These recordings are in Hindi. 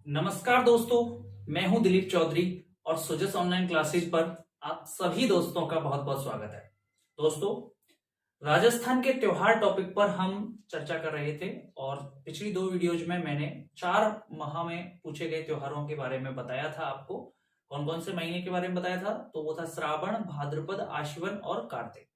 नमस्कार दोस्तों, मैं हूं दिलीप चौधरी और सुजस ऑनलाइन क्लासेज पर आप सभी दोस्तों का बहुत बहुत स्वागत है। दोस्तों, राजस्थान के त्योहार टॉपिक पर हम चर्चा कर रहे थे और पिछली दो वीडियोज में मैंने 4 माह में पूछे गए त्योहारों के बारे में बताया था। आपको कौन कौन से महीने के बारे में बताया था? तो वो था श्रावण, भाद्रपद, आश्विन और कार्तिक।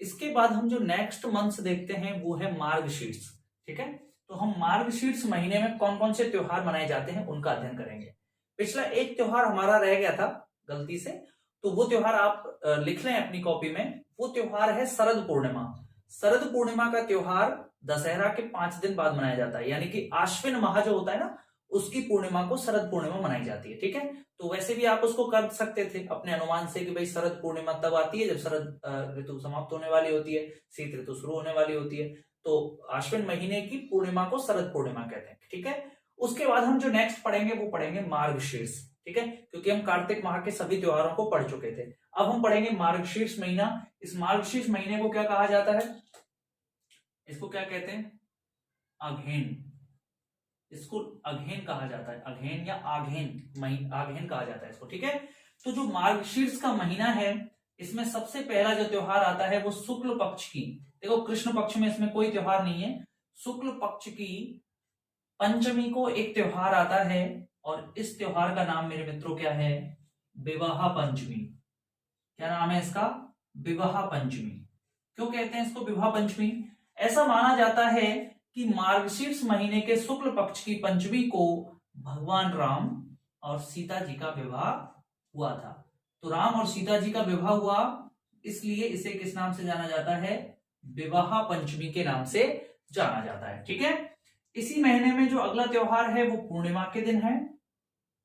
इसके बाद हम जो नेक्स्ट मंथ देखते हैं वो है मार्गशीर्ष। ठीक है, तो हम मार्गशीर्ष महीने में कौन कौन से त्योहार मनाए जाते हैं उनका अध्ययन करेंगे। पिछला एक त्योहार हमारा रह गया था गलती से, तो वो त्योहार आप लिख लें अपनी कॉपी में। वो त्योहार है शरद पूर्णिमा। शरद पूर्णिमा का त्योहार दशहरा के 5 दिन बाद मनाया जाता है, यानी कि आश्विन माह जो होता है ना, उसकी पूर्णिमा को शरद पूर्णिमा मनाई जाती है। ठीक है, तो वैसे भी आप उसको कर सकते थे अपने अनुमान से कि भाई शरद पूर्णिमा तब आती है जब शरद ऋतु समाप्त होने वाली होती है, शीत ऋतु शुरू होने वाली होती है। तो आश्विन महीने की पूर्णिमा को शरद पूर्णिमा कहते हैं। ठीक है, उसके बाद हम जो नेक्स्ट पढ़ेंगे वो पढ़ेंगे मार्गशीर्ष। ठीक है, क्योंकि हम कार्तिक माह के सभी त्योहारों को पढ़ चुके थे। अब हम पढ़ेंगे मार्गशीर्ष महीना। इस मार्गशीर्ष महीने को क्या कहा जाता है? इसको क्या कहते हैं? अघेन। इसको अघेन कहा जाता है, अघेन या आघेन, आघेन कहा जाता है इसको। ठीक है, तो जो मार्गशीर्ष का महीना है, इसमें सबसे पहला जो त्योहार आता है वो शुक्ल पक्ष की, देखो कृष्ण पक्ष में इसमें कोई त्योहार नहीं है, शुक्ल पक्ष की पंचमी को एक त्योहार आता है और इस त्योहार का नाम मेरे मित्रों क्या है? विवाह पंचमी। क्या नाम है इसका? विवाह पंचमी। क्यों कहते हैं इसको विवाह पंचमी? ऐसा माना जाता है कि मार्गशीर्ष महीने के शुक्ल पक्ष की पंचमी को भगवान राम और सीता जी का विवाह हुआ था। तो राम और सीता जी का विवाह हुआ, इसलिए इसे किस नाम से जाना जाता है? विवाह पंचमी के नाम से जाना जाता है। ठीक है, इसी महीने में जो अगला त्योहार है वो पूर्णिमा के दिन है,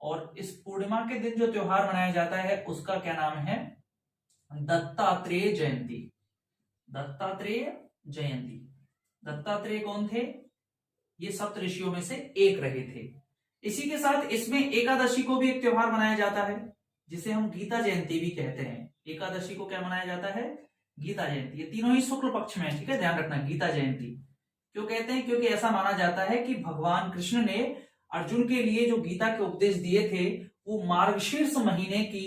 और इस पूर्णिमा के दिन जो त्योहार मनाया जाता है उसका क्या नाम है? दत्तात्रेय जयंती। दत्तात्रेय जयंती। दत्तात्रेय कौन थे? ये सप्त ऋषियों में से एक रहे थे। इसी के साथ इसमें एकादशी को भी एक त्योहार मनाया जाता है जिसे हम गीता जयंती भी कहते हैं। एकादशी को क्या मनाया जाता है? गीता जयंती। ये तीनों ही शुक्ल पक्ष में है। ठीक है, ध्यान रखना, गीता जयंती क्यों कहते हैं? क्योंकि ऐसा माना जाता है कि भगवान कृष्ण ने अर्जुन के लिए जो गीता के उपदेश दिए थे वो मार्गशीर्ष महीने की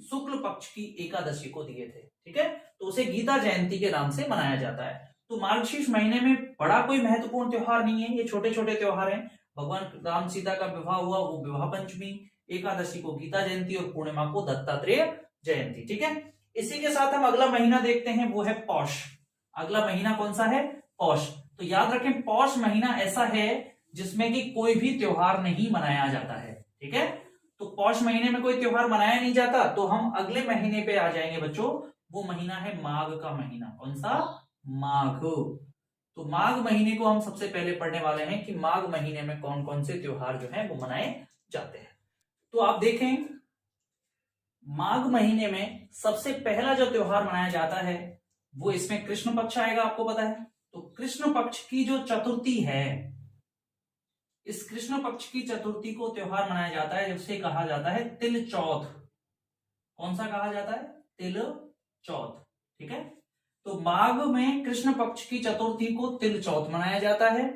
शुक्ल पक्ष की एकादशी को दिए थे। ठीक है, तो उसे गीता जयंती के नाम से मनाया जाता है। तो मार्गशीर्ष महीने में बड़ा कोई महत्वपूर्ण त्योहार नहीं है, ये छोटे छोटे त्योहार हैं। भगवान राम सीता का विवाह हुआ वो विवाह पंचमी, एकादशी को गीता जयंती और पूर्णिमा को दत्तात्रेय जयंती। ठीक है, इसी के साथ हम अगला महीना देखते हैं, वो है पौष। अगला महीना कौन सा है? पौष। तो याद रखें, पौष महीना ऐसा है जिसमें कि कोई भी त्योहार नहीं मनाया जाता है। ठीक है, तो पौष महीने में कोई त्योहार मनाया नहीं जाता। तो हम अगले महीने पे आ जाएंगे बच्चों, वो महीना है माघ का महीना। कौन सा? माघ। तो माघ महीने को हम सबसे पहले पढ़ने वाले हैं कि माघ महीने में कौन कौन से त्योहार जो है वो मनाए जाते हैं। तो आप देखें, माघ महीने में सबसे पहला जो त्योहार मनाया जाता है वो इसमें कृष्ण पक्ष आएगा, आपको पता है। तो कृष्ण पक्ष की जो चतुर्थी है, इस कृष्ण पक्ष की चतुर्थी को त्योहार मनाया जाता है जिसे कहा जाता है तिल चौथ। कौन सा कहा जाता है? तिल चौथ। ठीक है, तो माघ में कृष्ण पक्ष की चतुर्थी को तिल चौथ मनाया जाता है।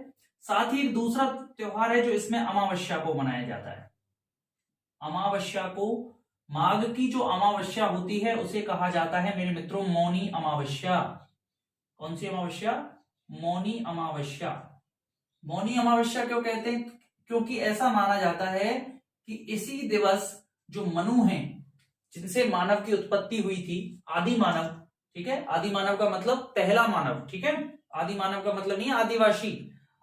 साथ ही एक दूसरा त्योहार है जो इसमें अमावस्या को मनाया जाता है। अमावस्या को, माघ की जो अमावस्या होती है उसे कहा जाता है मेरे मित्रों मौनी अमावस्या। कौन सी अमावस्या? मौनी अमावस्या। मौनी अमावस्या क्यों कहते हैं? क्योंकि ऐसा माना जाता है कि इसी दिवस जो मनु हैं, जिनसे मानव की उत्पत्ति हुई थी, आदि मानव। ठीक है, आदि मानव का मतलब पहला मानव। ठीक है, आदि मानव का मतलब नहीं है आदिवासी,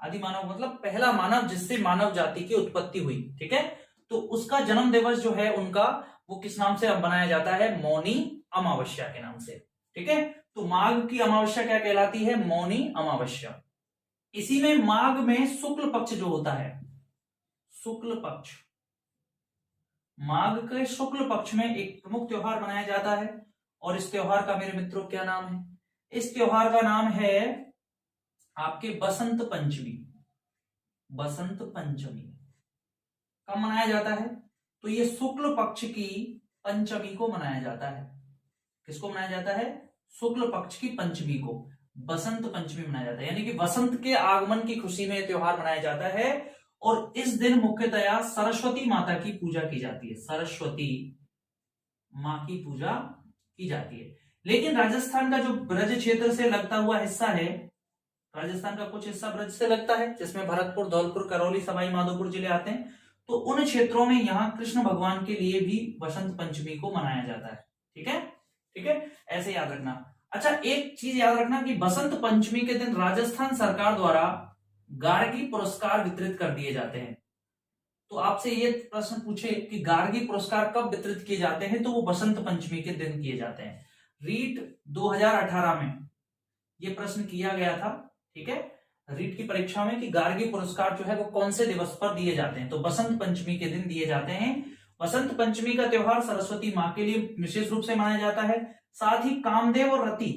आदि मानव मतलब पहला मानव जिससे मानव जाति की उत्पत्ति हुई। ठीक है, तो उसका जन्म दिवस जो है उनका, वो किस नाम से बनाया जाता है? मौनी अमावस्या के नाम से। ठीक है, तो माघ की अमावस्या क्या कहलाती है? मौनी अमावस्या। इसी में माघ में शुक्ल पक्ष जो होता है, शुक्ल पक्ष, माघ के शुक्ल पक्ष में एक प्रमुख त्योहार मनाया जाता है और इस त्योहार का मेरे मित्रों क्या नाम है? इस त्योहार का नाम है आपके बसंत पंचमी। बसंत पंचमी कब मनाया जाता है? तो ये शुक्ल पक्ष की पंचमी को मनाया जाता है। किसको मनाया जाता है? शुक्ल पक्ष की पंचमी को बसंत पंचमी मनाया जाता है, यानी कि वसंत के आगमन की खुशी में त्योहार मनाया जाता है और इस दिन मुख्यतया सरस्वती माता की पूजा की जाती है, सरस्वती माँ की पूजा की जाती है। लेकिन राजस्थान का जो ब्रज क्षेत्र से लगता हुआ हिस्सा है, राजस्थान का कुछ हिस्सा ब्रज से लगता है जिसमें भरतपुर, धौलपुर, करौली, सवाई माधोपुर जिले आते हैं, तो उन क्षेत्रों में यहाँ कृष्ण भगवान के लिए भी बसंत पंचमी को मनाया जाता है। ठीक है, ठीक है, ऐसे याद रखना। अच्छा, एक चीज याद रखना कि बसंत पंचमी के दिन राजस्थान सरकार द्वारा गार्गी पुरस्कार वितरित कर दिए जाते हैं। तो आपसे ये प्रश्न पूछे कि गार्गी पुरस्कार कब वितरित किए जाते हैं, तो वो बसंत पंचमी के दिन किए जाते हैं। रीट 2018 में ये प्रश्न किया गया था, ठीक है, रीट की परीक्षा में, कि गार्गी पुरस्कार जो है वो कौन से दिवस पर दिए जाते हैं, तो बसंत पंचमी के दिन दिए जाते हैं। बसंत पंचमी का त्योहार सरस्वती माँ के लिए विशेष रूप से मनाया जाता है। साथ ही कामदेव और रति,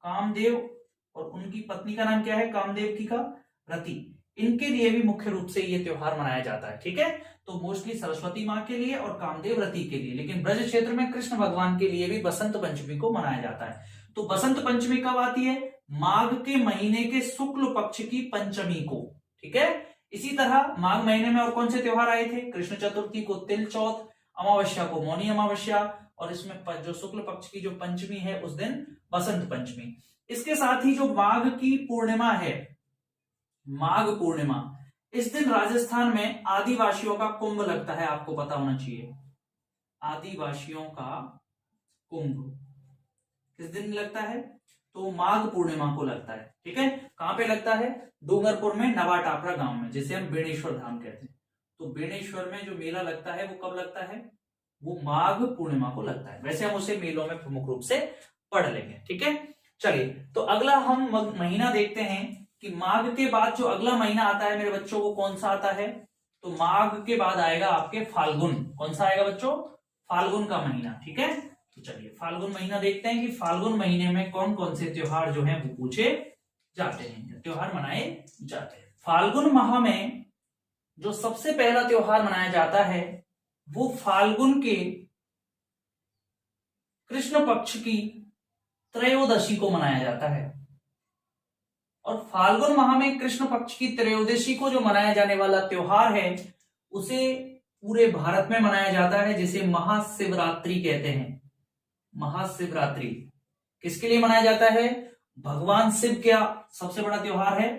कामदेव और उनकी पत्नी का नाम क्या है, कामदेव की का रति, इनके लिए भी मुख्य रूप से ये त्योहार मनाया जाता है। ठीक है, तो मोस्टली सरस्वती माँ के लिए और कामदेव रति के लिए, लेकिन ब्रज क्षेत्र में कृष्ण भगवान के लिए भी बसंत पंचमी को मनाया जाता है। तो बसंत पंचमी कब आती है, माघ के महीने के शुक्ल पक्ष की पंचमी को। ठीक है, इसी तरह माघ महीने में और कौन से त्योहार आए थे, कृष्ण चतुर्थी को तिल चौथ, अमावस्या को मौनी अमावस्या, और इसमें जो शुक्ल पक्ष की जो पंचमी है उस दिन बसंत पंचमी। इसके साथ ही जो माघ की पूर्णिमा है, माघ पूर्णिमा, इस दिन राजस्थान में आदिवासियों का कुंभ लगता है, आपको पता होना चाहिए। आदिवासियों का कुंभ किस दिन लगता है, तो माघ पूर्णिमा को लगता है। ठीक है, कहां पे लगता है, डूंगरपुर में नवाटापरा गांव में, जिसे हम बेणेश्वर धाम कहते हैं। तो बेणेश्वर में जो मेला लगता है वो कब लगता है, वो माघ पूर्णिमा को लगता है। वैसे हम उसे मेलों में प्रमुख रूप से पढ़ लेंगे। ठीक है, चलिए, तो अगला हम महीना देखते हैं कि माघ के बाद जो अगला महीना आता है मेरे बच्चों, वो कौन सा आता है, तो माघ के बाद आएगा आपके फाल्गुन। कौन सा आएगा बच्चों, फाल्गुन का महीना। ठीक है, तो चलिए फाल्गुन महीना देखते हैं कि फाल्गुन महीने में कौन कौन से त्योहार जो हैं वो पूछे जाते हैं, त्योहार मनाए जाते हैं। फाल्गुन माह में जो सबसे पहला त्योहार मनाया जाता है वो फाल्गुन के कृष्ण पक्ष की त्रयोदशी को मनाया जाता है। और फाल्गुन माह में कृष्ण पक्ष की त्रयोदशी को जो मनाया जाने वाला त्योहार है उसे पूरे भारत में मनाया जाता है, जिसे महाशिवरात्रि कहते हैं। महाशिवरात्रि किसके लिए मनाया जाता है, भगवान शिव का सबसे बड़ा त्योहार है।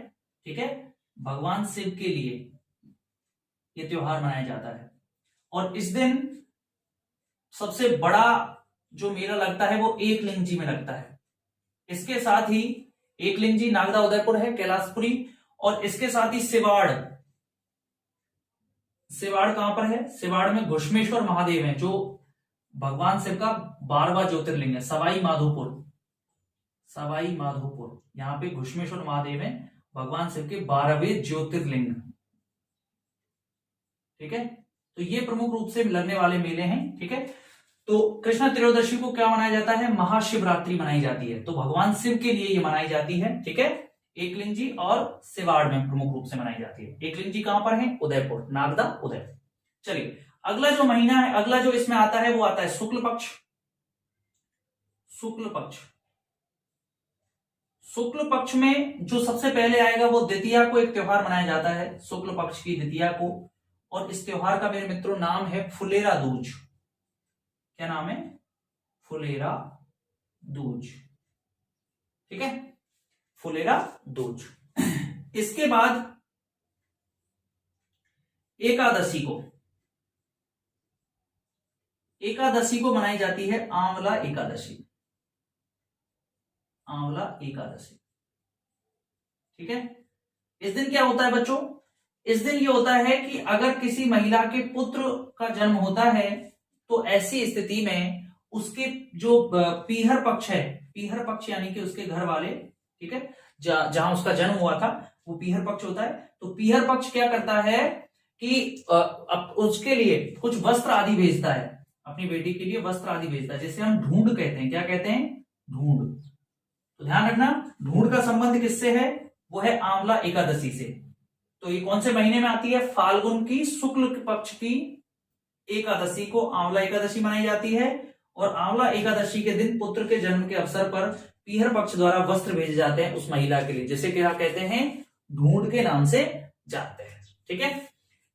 ठीक है, भगवान शिव के लिए यह त्योहार मनाया जाता है। और इस दिन सबसे बड़ा जो मेला लगता है वो एकलिंगजी में लगता है। इसके साथ ही एकलिंगजी नागदा उदयपुर है, कैलाशपुरी, और इसके साथ ही सिवाड़, सिवाड़ कहां पर है, सिवाड़ में घुश्मेश्वर महादेव है, जो भगवान शिव का 12वां ज्योतिर्लिंग है। सवाई माधोपुर, सवाई माधोपुर, यहां पे घुश्मेश्वर महादेव है, भगवान शिव के 12वें ज्योतिर्लिंग। ठीक है, तो ये प्रमुख रूप से लगने वाले मेले हैं। ठीक है, तो कृष्ण त्रयोदशी को क्या मनाया जाता है, महाशिवरात्रि मनाई जाती है, तो भगवान शिव के लिए ये मनाई जाती है। ठीक है, एकलिंगजी और सिवाड़ में प्रमुख रूप से मनाई जाती है। एकलिंगजी कहां पर है, उदयपुर, नागदा उदयपुर। चलिए, अगला जो महीना है, अगला जो इसमें आता है वो आता है शुक्ल पक्ष। शुक्ल पक्ष, शुक्ल पक्ष में जो सबसे पहले आएगा वो द्वितीया को एक त्योहार मनाया जाता है, शुक्ल पक्ष की द्वितीया को। और इस त्योहार का मेरे मित्रों नाम है फुलेरा दूज। क्या नाम है, फुलेरा दूज। ठीक है, फुलेरा दूज। इसके बाद एकादशी को, एकादशी को मनाई जाती है आंवला एकादशी, आंवला एकादशी। ठीक है, इस दिन क्या होता है बच्चों, इस दिन ये होता है कि अगर किसी महिला के पुत्र का जन्म होता है तो ऐसी स्थिति में उसके जो पीहर पक्ष है, पीहर पक्ष यानी कि उसके घर वाले, ठीक है, जहां उसका जन्म हुआ था वो पीहर पक्ष होता है। तो पीहर पक्ष क्या करता है कि उसके लिए कुछ वस्त्र आदि भेजता है, अपनी बेटी के लिए वस्त्र आदि भेजता है, जिसे हम ढूंढ कहते हैं। क्या कहते हैं, ढूंढ। तो ध्यान रखना, ढूंढ का संबंध किससे है, वो है आंवला एकादशी से। तो ये कौन से महीने में आती है, फाल्गुन की शुक्ल पक्ष की एकादशी को आंवला एकादशी मनाई जाती है। और आंवला एकादशी के दिन पुत्र के जन्म के अवसर पर पीहर पक्ष द्वारा वस्त्र भेजे जाते हैं उस महिला के लिए, जिसे क्या कहते हैं, ढूंढ के नाम से जानते हैं। ठीक है।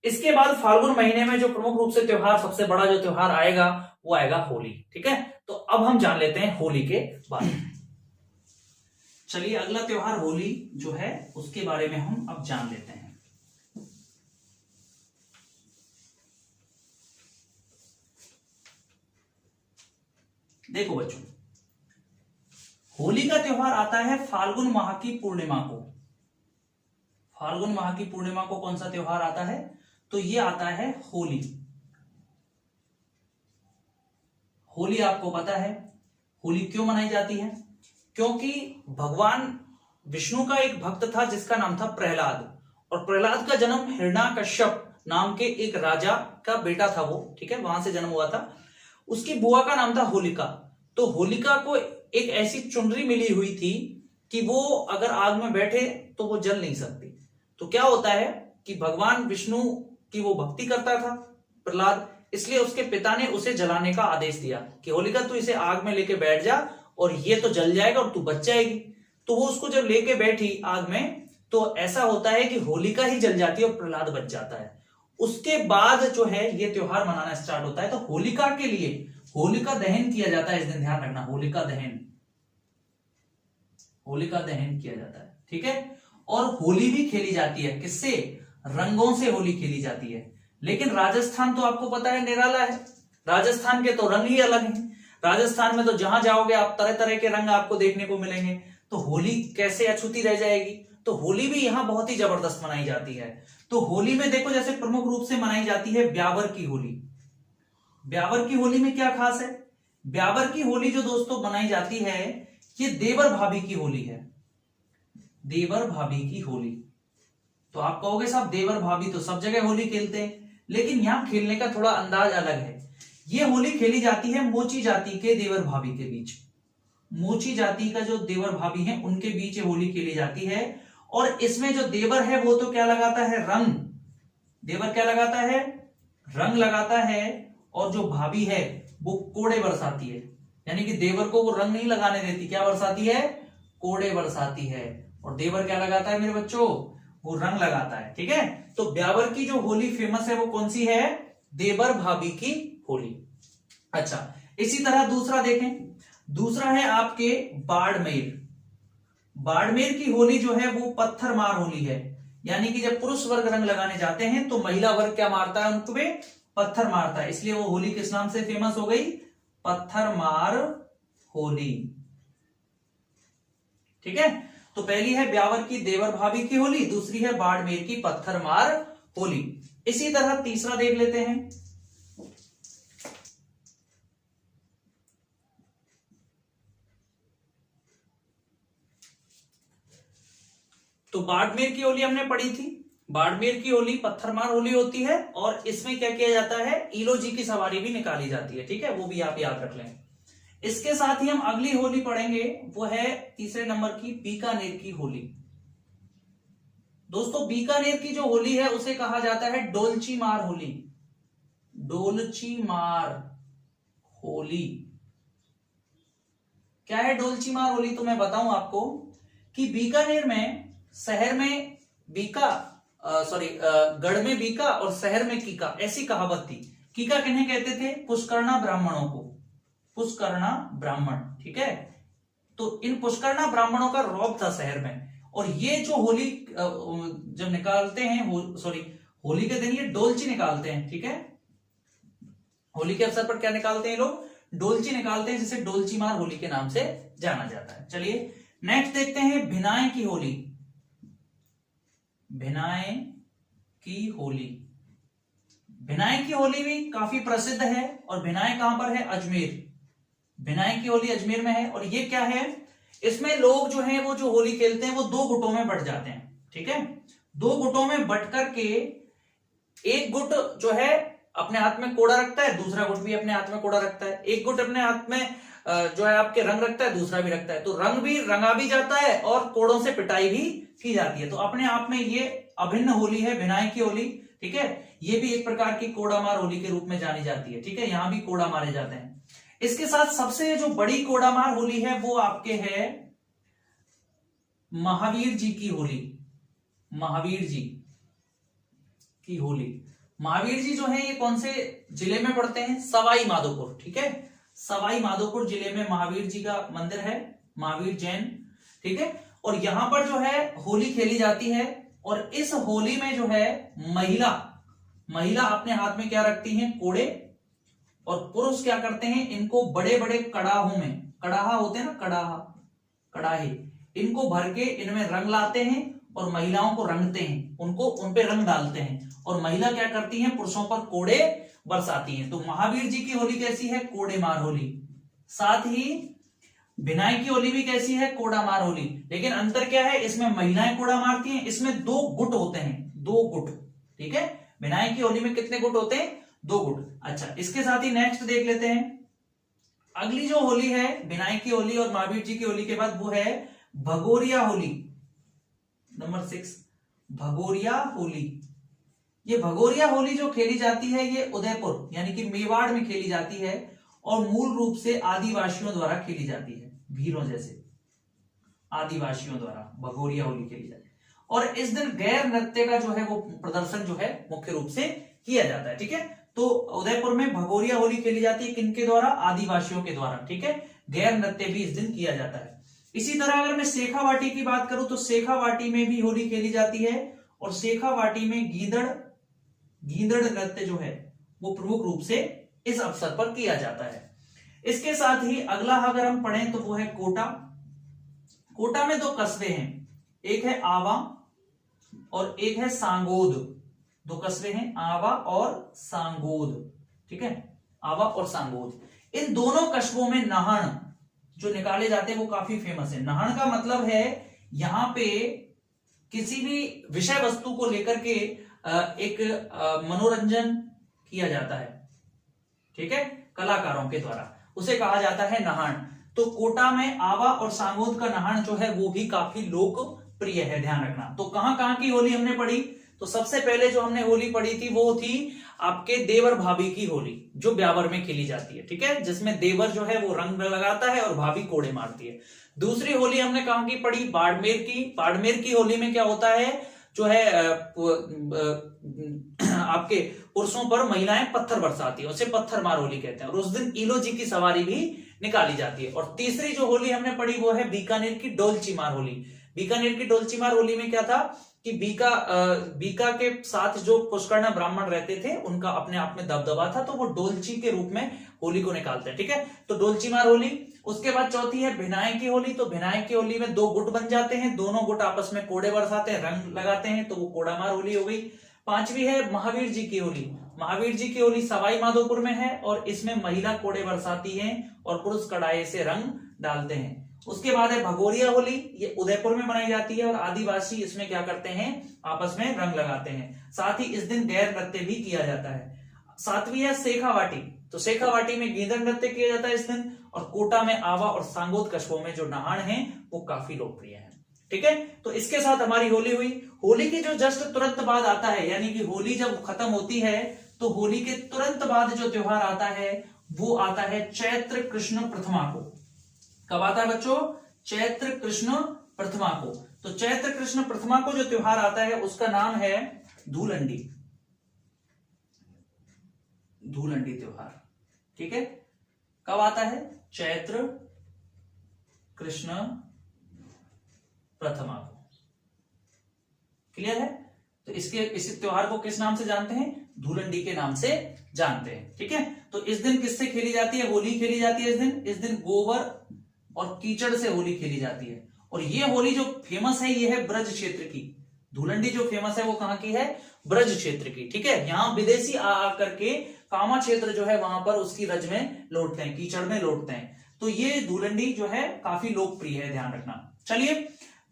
इसके बाद फाल्गुन महीने में जो प्रमुख रूप से त्योहार, सबसे बड़ा जो त्योहार आएगा वो आएगा होली। ठीक है, तो अब हम जान लेते हैं होली के बारे में। चलिए अगला त्योहार होली जो है उसके बारे में हम अब जान लेते हैं। देखो बच्चों, होली का त्योहार आता है फाल्गुन माह की पूर्णिमा को। फाल्गुन माह की पूर्णिमा को कौन सा त्योहार आता है? तो ये आता है होली। होली आपको पता है होली क्यों मनाई जाती है? क्योंकि भगवान विष्णु का एक भक्त था जिसका नाम था प्रहलाद, और प्रहलाद का जन्म हिरण्याकश्यप नाम के एक राजा का बेटा था वो, ठीक है, वहां से जन्म हुआ था। उसकी बुआ का नाम था होलिका। तो होलिका को एक ऐसी चुनरी मिली हुई थी कि वो अगर आग में बैठे तो वो जल नहीं सकती। तो क्या होता है कि भगवान विष्णु की वो भक्ति करता था प्रहलाद, इसलिए उसके पिता ने उसे जलाने का आदेश दिया कि होलिका तू इसे आग में लेके बैठ जा और ये तो जल जाएगा और तू बच जाएगी। तो वो उसको जब लेके बैठी आग में, तो ऐसा होता है कि होलिका ही जल जाती है और प्रहलाद बच जाता है। उसके बाद जो है ये त्योहार मनाना स्टार्ट होता है। तो होलिका के लिए होलिका दहन किया जाता है, इस दिन ध्यान रखना, होलिका दहन, होलिका दहन किया जाता है। ठीक है, और होली भी खेली जाती है। किससे? रंगों से होली खेली जाती है। लेकिन राजस्थान तो आपको पता है निराला है, राजस्थान के तो रंग ही अलग हैं। राजस्थान में तो जहां जाओगे आप तरह तरह के रंग आपको देखने को मिलेंगे। तो होली कैसे अछूती रह जाएगी? तो होली भी यहां बहुत ही जबरदस्त मनाई जाती है। तो होली में देखो जैसे प्रमुख रूप से मनाई जाती है ब्यावर की होली। ब्यावर की होली में क्या खास है? ब्यावर की होली जो दोस्तों मनाई जाती है ये देवर भाभी की होली है। देवर भाभी की होली। तो आप कहोगे साहब देवर भाभी तो सब जगह होली खेलते हैं, लेकिन यहां खेलने का थोड़ा अंदाज अलग है। ये होली खेली जाती है मोची जाति के देवर भाभी के बीच। मोची जाति का जो देवर भाभी हैं उनके बीच ये होली खेली जाती है। और इसमें जो देवर है वो तो क्या लगाता है? रंग। देवर क्या लगाता है? रंग लगाता है। और जो भाभी है वो कोड़े बरसाती है, यानी कि देवर को वो रंग नहीं लगाने देती, क्या बरसाती है? कोड़े बरसाती है। और देवर क्या लगाता है मेरे बच्चों? वो रंग लगाता है। ठीक है, तो ब्यावर की जो होली फेमस है वो कौन सी है? देवर भाभी की होली। अच्छा, इसी तरह दूसरा देखें, दूसरा है आपके बाड़मेर। बाड़मेर की होली जो है वो पत्थर मार होली है, यानी कि जब पुरुष वर्ग रंग लगाने जाते हैं तो महिला वर्ग क्या मारता है? उनको पे पत्थर मारता है, इसलिए वो होली किस नाम से फेमस हो गई? पत्थर मार होली। ठीक है, तो पहली है ब्यावर की देवर भाभी की होली, दूसरी है बाड़मेर की पत्थर मार होली। इसी तरह तीसरा देख लेते हैं। तो बाड़मेर की होली हमने पढ़ी थी। बाड़मेर की होली पत्थरमार होली होती है, और इसमें क्या किया जाता है? ईलोजी की सवारी भी निकाली जाती है। ठीक है, वो भी आप याद रख लें। इसके साथ ही हम अगली होली पढ़ेंगे, वो है तीसरे नंबर की बीकानेर की होली। दोस्तों बीकानेर की जो होली है उसे कहा जाता है डोलची मार होली। डोलची मार होली क्या है? डोलची मार होली तो मैं बताऊं आपको कि बीकानेर में, शहर में बीका, गढ़ में बीका और शहर में कीका, ऐसी कहावत थी। कीका किन्हें कहते थे? पुष्करणा ब्राह्मणों को, पुष्करणा ब्राह्मण। ठीक है, तो इन पुष्करणा ब्राह्मणों का रौब था शहर में। और ये जो होली जब निकालते हैं, होली के दिन ये डोलची निकालते हैं। ठीक है, होली के अवसर पर क्या निकालते हैं लोग? डोलची निकालते हैं, जिसे डोलची मार होली के नाम से जाना जाता है। चलिए नेक्स्ट देखते हैं भिनाए की होली। भिनाए की होली, भिनाए की होली भी काफी प्रसिद्ध है। और भिनाए कहां पर है? अजमेर। भिनाए की होली अजमेर में है। और ये क्या है? इसमें लोग जो हैं वो जो होली खेलते हैं वो दो गुटों में बंट जाते हैं। ठीक है, दो गुटों में बंट करके एक गुट जो है अपने हाथ में कोड़ा रखता है, दूसरा गुट भी अपने हाथ में कोड़ा रखता है। एक गुट अपने हाथ में जो है आपके रंग रखता है, दूसरा भी रखता है। तो रंग भी रंगा भी जाता है और कोड़ों से पिटाई भी की जाती है। तो अपने आप में ये अभिन्न होली है भिनाई की होली। ठीक है, ये भी एक प्रकार की कोड़ा मार होली के रूप में जानी जाती है। ठीक है, यहां भी कोड़ा मारे जाते हैं। इसके साथ सबसे जो बड़ी कोड़ा मार होली है वो आपके है महावीर जी की होली। महावीर जी, की होली। महावीर जी जो है ये कौन से जिले में पड़ते हैं? सवाई माधोपुर, ठीक है, सवाई माधोपुर जिले में महावीर जी का मंदिर है, महावीर जैन, ठीक है। और यहां पर जो है होली खेली जाती है, और इस होली में जो है महिला अपने हाथ में क्या रखती हैं? कोड़े, और पुरुष क्या करते हैं? इनको बड़े बड़े कड़ाहों में, कड़ाहा होते हैं ना, कड़ाहे, इनको भर के इनमें रंग लाते हैं और महिलाओं को रंगते हैं, उन पे रंग डालते हैं, और महिला क्या करती हैं? पुरुषों पर कोड़े बरसाती हैं। तो महावीर जी की होली कैसी है? कोड़े मार होली। साथ ही भिनाई की होली भी कैसी है? कोड़ा मार होली। लेकिन अंतर क्या है? इसमें महिलाएं कोड़ा मारती हैं, इसमें 2 गुट होते हैं, 2 गुट, ठीक है। भिनाई की होली में कितने गुट होते हैं? 2 गुट। अच्छा, इसके साथ ही नेक्स्ट देख लेते हैं, अगली जो होली है भिनाई की होली और महावीर जी की होली के बाद, वो है भगोरिया होली, नंबर 6, भगोरिया होली। ये भगोरिया होली जो खेली जाती है ये उदयपुर यानी कि मेवाड़ में खेली जाती है, और मूल रूप से आदिवासियों द्वारा खेली जाती है, भीलों जैसे आदिवासियों द्वारा भगोरिया होली खेली जाती है। और इस दिन गैर नृत्य का जो है वो प्रदर्शन जो है मुख्य रूप से किया जाता है, ठीक है। तो उदयपुर में भगोरिया होली खेली जाती है, किनके द्वारा? आदिवासियों के द्वारा, ठीक है। गैर नृत्य भी इस दिन किया जाता है। इसी तरह अगर मैं शेखावाटी की बात करूं तो शेखावाटी में भी होली खेली जाती है, और शेखावाटी में गीदड़ नृत्य जो है वो प्रमुख रूप से इस अवसर पर किया जाता है। इसके साथ ही अगला अगर हम पढ़ें तो वो है कोटा। कोटा में 2 कस्बे हैं, एक है आवा और एक है सांगोद। 2 कस्बे हैं, आवा और सांगोद, ठीक है, आवा और सांगोद। इन दोनों कस्बों में नहान जो निकाले जाते हैं वो काफी फेमस है। नहान का मतलब है यहां पे किसी भी विषय वस्तु को लेकर के एक मनोरंजन किया जाता है, ठीक है, कलाकारों के द्वारा, उसे कहा जाता है नहान। तो कोटा में आवा और सांगोद का नहान जो है वो भी काफी लोकप्रिय है, ध्यान रखना। तो कहां की होली हमने पढ़ी? तो सबसे पहले जो हमने होली पढ़ी थी वो थी आपके देवर भाभी की होली, जो ब्यावर में खेली जाती है, ठीक है, जिसमें देवर जो है वो रंग लगाता है और भाभी कोड़े मारती है। दूसरी होली हमने कहां की पढ़ी? बाड़मेर की। बाड़मेर की होली में क्या होता है, जो है आपके पुरुषों पर महिलाएं पत्थर बरसाती है, उसे पत्थर मार होली कहते हैं, और उस दिन ईलो जी की सवारी भी निकाली जाती है। और तीसरी जो होली हमने पढ़ी वो है बीकानेर की डोलची मार होली। बीकानेर की डोलची मार होली में क्या था कि बीका के साथ जो पुष्कर्ण ब्राह्मण रहते थे उनका अपने आप में दबदबा था, तो वो डोलची के रूप में होली को निकालते हैं, ठीक है। तो डोलची मार होली। उसके बाद चौथी है भिनाई की होली। तो भिनाई की होली में 2 गुट बन जाते हैं, दोनों गुट आपस में कोड़े बरसाते हैं, रंग लगाते हैं, तो वो कोड़ा मार होली हो गई। पांचवी है महावीर जी की होली। महावीर जी की होली सवाई माधोपुर में है, और इसमें महिला कोड़े बरसाती है और पुरुष कड़ाई से रंग डालते हैं। उसके बाद है भगोरिया होली, ये उदयपुर में मनाई जाती है, और आदिवासी इसमें क्या करते हैं? आपस में रंग लगाते हैं। साथ ही इस दिन गैर नृत्य भी किया जाता है। सातवीं है शेखावाटी। तो शेखावाटी में गीदड़ नृत्य किया जाता है इस दिन, और कोटा में आवा और सांगोद कस्बों में जो नहान है वो काफी लोकप्रिय है, ठीक है। तो इसके साथ हमारी होली हुई। होली की जो जस्ट तुरंत बाद आता है, यानी कि होली जब खत्म होती है तो होली के तुरंत बाद जो त्योहार आता है वो आता है चैत्र कृष्ण प्रथमा को। कब आता है बच्चों? चैत्र कृष्ण प्रथमा को। तो चैत्र कृष्ण प्रथमा को जो त्योहार आता है उसका नाम है धूलंडी। धूलंडी त्योहार, ठीक है। कब आता है? चैत्र कृष्ण प्रथमा को। क्लियर है? तो इस त्योहार को किस नाम से जानते हैं? धूलंडी के नाम से जानते हैं, ठीक है। तो इस दिन किससे खेली जाती है? होली खेली जाती है इस दिन गोबर और कीचड़ से होली खेली जाती है। और ये होली जो फेमस है ये है ब्रज क्षेत्र की। धूलंडी जो फेमस है वो कहां की है? ब्रज क्षेत्र की, ठीक है। यहां विदेशी आ करके कामा क्षेत्र जो है वहां पर उसकी रज में लौटते हैं, कीचड़ में लौटते हैं। तो ये धूलंडी जो है काफी लोकप्रिय है, ध्यान रखना। चलिए,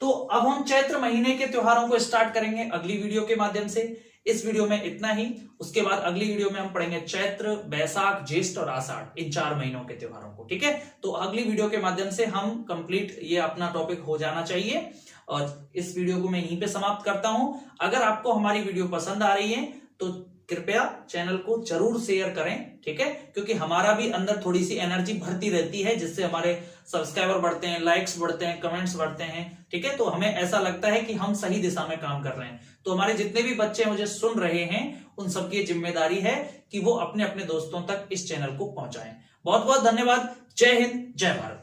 तो अब हम चैत्र महीने के त्योहारों को स्टार्ट करेंगे अगली वीडियो के माध्यम से। इस वीडियो में इतना ही। उसके बाद अगली वीडियो में हम पढ़ेंगे चैत्र, बैसाख, ज्येष्ठ और आषाढ़, इन 4 महीनों के त्योहारों को, ठीक है। तो अगली वीडियो के माध्यम से हम कंप्लीट ये अपना टॉपिक हो जाना चाहिए, और इस वीडियो को मैं यहीं पे समाप्त करता हूं। अगर आपको हमारी वीडियो पसंद आ रही है तो कृपया चैनल को जरूर शेयर करें, ठीक है, क्योंकि हमारा भी अंदर थोड़ी सी एनर्जी भरती रहती है, जिससे हमारे सब्सक्राइबर बढ़ते हैं, लाइक्स बढ़ते हैं, कमेंट्स बढ़ते हैं, ठीक है। तो हमें ऐसा लगता है कि हम सही दिशा में काम कर रहे हैं। तो हमारे जितने भी बच्चे मुझे सुन रहे हैं उन सबकी जिम्मेदारी है कि वो अपने अपने दोस्तों तक इस चैनल को पहुंचाएं। बहुत बहुत धन्यवाद। जय हिंद, जय भारत।